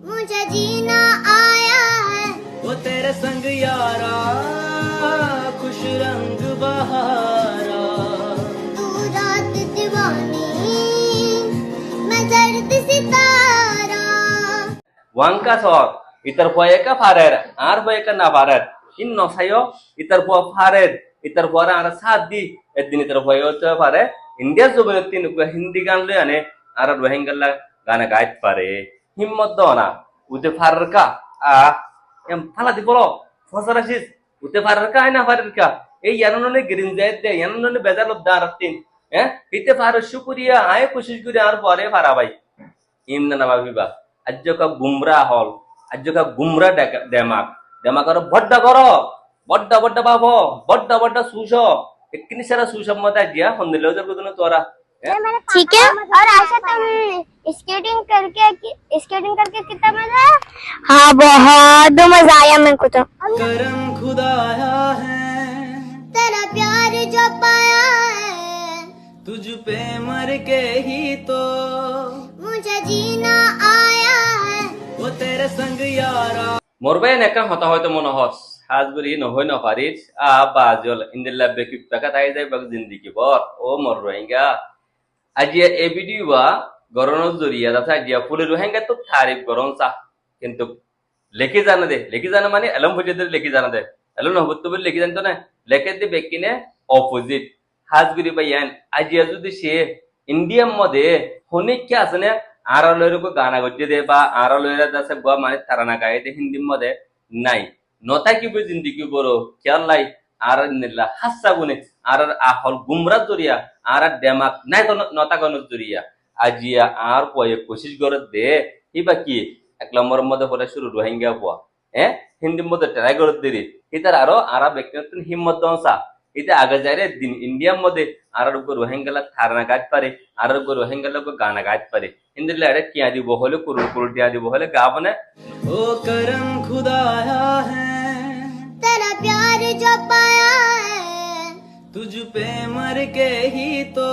मुझे जीना आया है वो तेरे संग यारा खुश रंग बहारा तू रात दीवानी मैं जर्द सितारा Wangka sor, itar poya ka farer, ar poya ka na farer. In no sayo, itar po farer, itar po ara sadi, edin itar poya to fare. India sobetti nuku Hindi gan le ane, ara Rohingya gana gait fare. Himmat dona, ute farer ka, em phala di bolo, fosarasis, ute farer ka ina farer ka. Ei yanone green zayt de, yanone bezalo daratin. Ite farer shukriya, ay koshish kuri ar pore fara bhai. Imna na babiba. আজকে গুমরা হল আজকে গুমরা দেমাকার বড্ডা করো বড্ডা বড্ডা বাবো বড্ডা বড্ডা সুশ acne সারা সুসব মত দিয়া হন্দিলে ওদের তোরা ठीक है। और आशा तुम स्केटिंग करके कितना मजा आया? हाँ बहुत मजा आया मेरे को तो। करम खुदाया है तेरा प्यार जो पाया है तुझ पे मर के ही तो मुझे जीना आया है वो तेरे संग यारा মরবে নেকা হতা হয়তো মনে হস হাজবরি নহই ন পারিস বাজল ইন্দিল্লা বেকিপ টাকা তাই যাই বাগ জিন্দিগি বর ও মর রোহিঙ্গা আজিয়া এ ভিডিও বা গরনের জরিয়া দাথা আজিয়া ফুলে রোহিঙ্গা তো তারিফ গরন চা কিন্তু লেখি জানা মানে এলম ভজেদের লেখি জানা দে এলম নহবত বলে লেখি জানতো না লেখে দে বেকিনে অপোজিট হাজবরি বাইয়ান আজিয়া যদি সে ইন্ডিয়ার মধ্যে হনিক আছে না আরালয়ের গানা গজ্জে দে বা আরালয়ের দাসে বা মানে তারানা গায়ে দে হিন্দির মধ্যে নাই নতা কি বুঝ জিন্দিগি বড় খেয়াল লাই আর নিল্লা হাসা গুনে আর আহল গুমরা জরিয়া আর দেমাক নাই কোন নতা কোন জরিয়া আজিয়া আর পয়ে কোশিশ করে দে ইবা কি এক নম্বরের মধ্যে পড়ে শুরু রোহিঙ্গা পোয়া হিন্দির মধ্যে ট্রাই করে দিরি ইতার আরো আরা ব্যক্তিগত হিম্মত দংসা এটা আগে যায় রে দিন ইন্ডিয়ার মধ্যে আর রোহিঙ্গালা থারনা গাছ পারে আর রোহিঙ্গালা গানা গাছ পারে হিন্দির এটা কিয়া দিব হলে কুরুল টিয়া দিব হলে গাবনে ओ करम खुदाया है तेरा प्यार जो पाया है तुझ पे मर के ही तो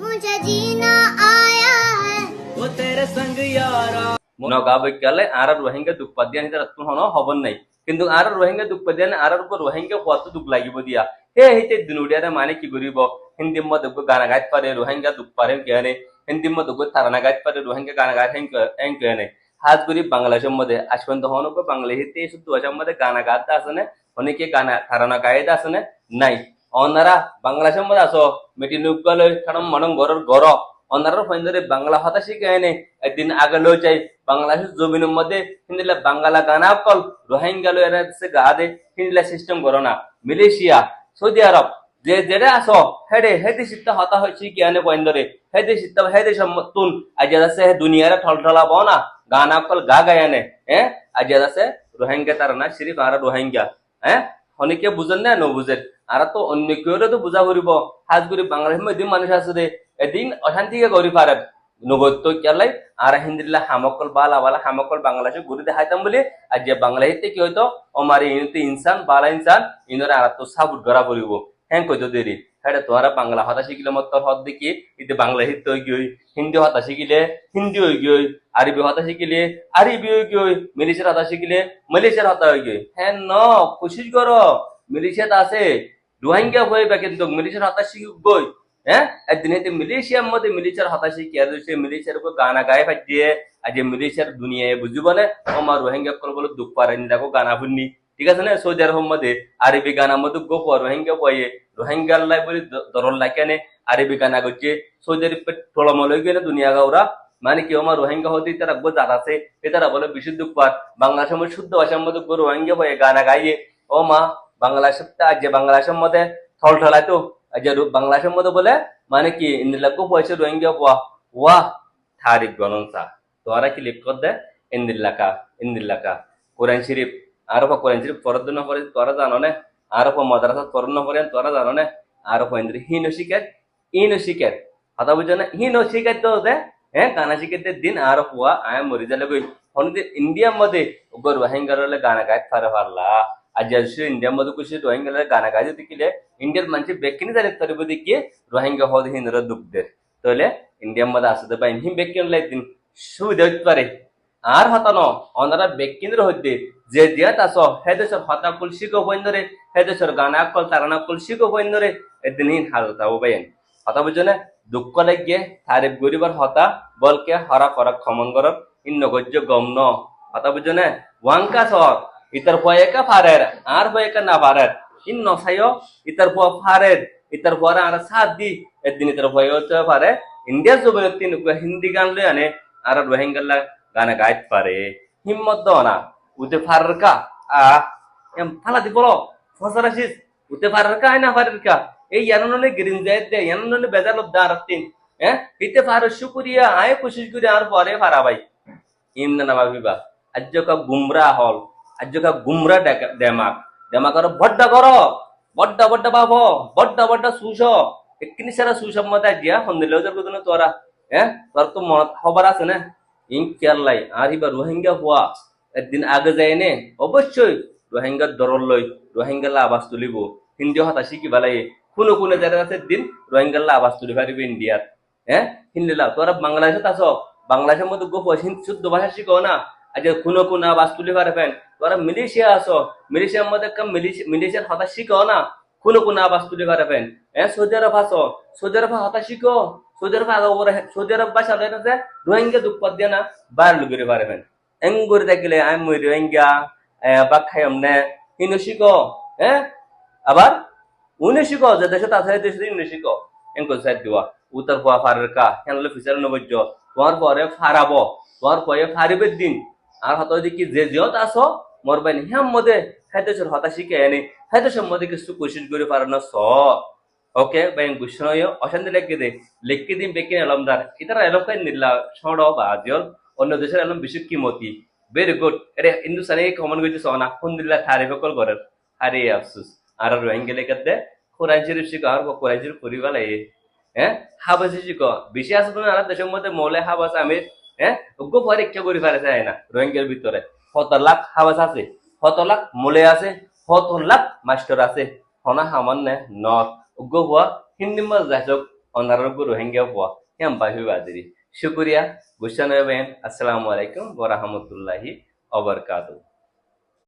मुझे जीना आया है वो तेरे संग यारा মনে গাবে গেলে আর রোহিঙ্গা দুঃখ পাদিয়া নিতে রত্ন হন হবন নাই কিন্তু আর রোহিঙ্গা দুঃখ পাদিয়া আর রোহিঙ্গা কত দুঃখ লাগিব দিয়া হেইতে দুনুডিয়ারে মানে কি করিব হিন্দির মধ্যে গানা গাইতে পারে রোহিঙ্গা দুঃখ পারে কেনে হিন্দির মধ্যে তারানা গাইতে পারে রোহিঙ্গা গানা গাইতে হেন কেনে হাজ করি বাংলাদেশের মধ্যে আসবেন তখন বাংলাদেশিতে শুধু ভাষার মধ্যে গানা গাইতে আসে না অনেকে গানা তারানা গাইতে আসে না নাই অনারা বাংলাদেশের মধ্যে আসো মেটি নুকালে কারণ মনং ঘর অনারা ফাইন্দরে বাংলা হতা শিখে এনে একদিন আগে লই যাই বাংলাদেশের জমিনের মধ্যে হিন্দিলা বাংলা গানা কল রোহিঙ্গা লই এরা গা দে হিন্দিলা সিস্টেম করো না মালয়েশিয়া সৌদি আরব যে যেটা আসো হেডে সিদ্ধা হতা হয়েছে কি আনে ফাইন্দরে হেদে সিদ্ধা হেদে তুন আজ আছে দুনিয়ারে ঠলঠলা পাও না গানা কল গা গায় আনে আজ আছে রোহিঙ্গা তারা না সিরিফ আর রোহিঙ্গা অনেকে বুঝেন না নবুঝেন আর তো অন্য কেউ তো বুঝা করিব হাজ করি বাংলাদেশের মধ্যে মানুষ আছে রে এদিন অশান্তিকে করি পারে নগত্য কেলাই আর হিন্দিলা হামকল বালা হামকল বাংলাদেশে ঘুরে দেখাইতাম বলে আর যে বাংলাদেশে কি হয়তো আমার ইনতে ইনসান বালা ইনসান ইনরে আর তো সাবুট গড়া পড়িব হ্যাঁ কইতো দেরি হ্যাঁ তোরা বাংলা হতা শিখিলে মত হত দেখি ইতে বাংলাদেশে তো গই হিন্দি হতা শিখিলে হিন্দি হয়ে গই আরবি হতা শিখিলে আরবি হয়ে গই মালয়েশিয়ার হতা শিখিলে মালয়েশিয়ার হতা হয়ে গই হ্যাঁ ন কোশিশ করো মালয়েশিয়াতে আছে রোহিঙ্গা হয়ে বা কিন্তু মালয়েশিয়ার হতা শিখি গই একদিন হেতে মালয়েশিয়ার মধ্যে মালয়েশিয়ার হতা শিখি আর সে মালয়েশিয়ার গানা গায়ে ফাটিয়ে আজ মালয়েশিয়ার দুনিয়ায় বুঝিব না আমার রোহিঙ্গা কল বলে দুঃখ পারে দেখো গানা ফুননি ঠিক আছে না সৌদি আরব মধ্যে আরবি গানা মধ্যে গোপ রোহিঙ্গা পয়ে রোহিঙ্গার লাই বলে দরল লাইকানে আরবি গানা করছে সৌদি আরব টোলমল হয়ে গেলে দুনিয়া গাওরা মানে কি আমার রোহিঙ্গা হতে তারা জাত আছে এটারা বলে বেশি দুঃখ পার বাংলাদেশের মধ্যে শুদ্ধ ভাষার মধ্যে রোহিঙ্গা পয়ে গানা গাইয়ে ও মা বাংলাদেশের আজ বাংলাদেশের মধ্যে ঠলঠলায় তো আজ বাংলাদেশের মধ্যে বলে মানে কি ইন্দিল্লাকে পয়সা রোহিঙ্গা পোয়া ওয়াহ তারিখ গণনসা তোরা কি লিখ কর দে ইন্দিল্লাকা কোরআন শরীফ আরো কোরআন শরীফ ফরদ না করে তোরা জানো না আরো মাদ্রাসা ফরদ না করে তোরা জানো না আরো ইন্দ্র হিনো শিকার কথা বুঝো না হিনো শিকার তো দে গানা শিখাতে দিন আরো পোয়া আয় মরি যালে গই হনদিন ইন্ডিয়ার মধ্যে ওগর রোহিঙ্গার গানা গাইতে পারে পারলা आज इंडिया मधु कुछ रोहिंग्या गाना गाजे देखिले इंडियन माणसे बेक्कीने जाले तरी बदी की रोहिंग्या होद हिंदर दुख दे तोले इंडिया मध्ये असं तर पाहिजे ही बेक्कीन लायतीन सुविधा पारे আর হতানো অনারা বেকিনের হইতে যে দিয়াত আছো হে দেশের হতা কুল শিখো বইন্দরে হে দেশের গানা কল তারানা কুল শিখো বইন্দরে এদিন হালতা বাইন হতা বুঝনে দুঃখ লাগিয়ে তারিফ গরিবার হতা বলকে হরা ফরক ক্ষমন করব ইন্ন গজ্য গমন হতা বুঝনে ওয়াঙ্কা সর ইতার পয়েকা ফারের আর পয়েকা না ফারের ইন্ন সাইও ইতার পয় ফারের ইতার পরে আর সাত দি একদিন ইতার পয় হতে পারে ইন্ডিয়ার জবরতি হিন্দি গান লই আনে আর রোহিঙ্গাল্লা গানে গাইতে পারে হিম্মত দাও না উতে ফারের কা এম ফালা দি বলো ফসর আসিস উতে ফারের কা না ফারের কা এই ইয়াননে গ্রিন জায়দ দে ইয়াননে বেজাল দারতিন হ্যাঁ ইতে ফারের শুকরিয়া আয় কোশিশ করি আর পরে ফারা ভাই ইমনা না ভাবিবা আজ্য কা গুমরা হল আজ্য কা গুমরা দেমাক দেমাকর বড্ডা করো বড্ডা বড্ডা বাবো বড্ডা বড্ডা সুস একনি সারা সুসম্মতা দিয়া হন্দিলেও যার কোন তোরা হ্যাঁ তোর তো মত খবর আছে না ইন কেয়ারলাই আর হিবা রোহিঙ্গা হওয়া একদিন আগে যায় নে অবশ্যই রোহিঙ্গার দরল লই রোহিঙ্গাল্লা আবাস তুলিব হিন্দি হতা শিখি বালাই কোনো কোনো যারা আছে দিন রোহিঙ্গাল্লা আবাস তুলি পারিবে ইন্ডিয়ার হ্যাঁ হিন্দিলা তোরা বাংলাদেশত আছো বাংলাদেশের মধ্যে গোপ শুদ্ধ ভাষা শিখো না আজ কোনো কোনো আবাস তুলি পারবেন তোরা মিলিশিয়া আছো মিলিশিয়ার মধ্যে মিলিশিয়ার হতা শিখো না কোনো কোনো আবাস তুলি পারবেন হ্যাঁ সৌদি আরব আছো সৌদি আরব হতা শিখো সৌদি আরব সৌদি আরব ভাষা আছে রোহিঙ্গা দুঃখ দিয়ে না বাইর লুগিরে পারবেন এঙ্গুরি থাকিলে আমি রোহিঙ্গা বাখাই আমনে হিন্দু শিখো হ্যাঁ আবার উনি শিখো যে দেশে আছে দেশে ইংলিশ শিখো এঙ্কো সাইড দিওয়া উত্তর পোয়া ফারের কা হেনলে ফিচার নবজ্য তোমার পরে ফারাবো তোমার পরে ফারিবে দিন আর হত কি যে জিয়ত আসো মোর বাইন হ্যাম মধ্যে খাইতেছর হতা শিখে এনে খাইতেছর মধ্যে কিছু কোশিশ করে পারানো স ওকে বাইন গুছন অশান্তি লেখকে দিন বেকিন এলমদার ইতারা এলকাই নিলা ছড় বা জিয়ল অন্য দেশের এলম বেশি কিমতি ভেরি গুড আরে হিন্দুস্তানে কমন গইতে সোনা আলহামদুলিল্লাহ তারিফ কল করে আরে আফসোস আর রোহিঙ্গা লেখাতে কোরআন শরীফ শিখো আর কোরআন শরীফ পড়িবা লাগে হ্যাঁ হাবাসি শিখো বেশি আছে তুমি আর দেশের মধ্যে মৌলে হাবাস আমি হ্যাঁ উগ্র পরীক্ষা করে পারে যায় না রোহিঙ্গার ভিতরে 70 লাখ হাবাস আছে 70 লাখ মূলে আছে 70 লাখ মাস্টার আছে হনা হামান নে নট উগ্র হওয়া হিন্দি মাস যাচক অনারোগ্য রোহিঙ্গা হওয়া কেম বাহি বাদিরি শুক্রিয়া গুসান আসসালামু আলাইকুম ওয়া রাহমাতুল্লাহি ওয়া বারাকাতুহু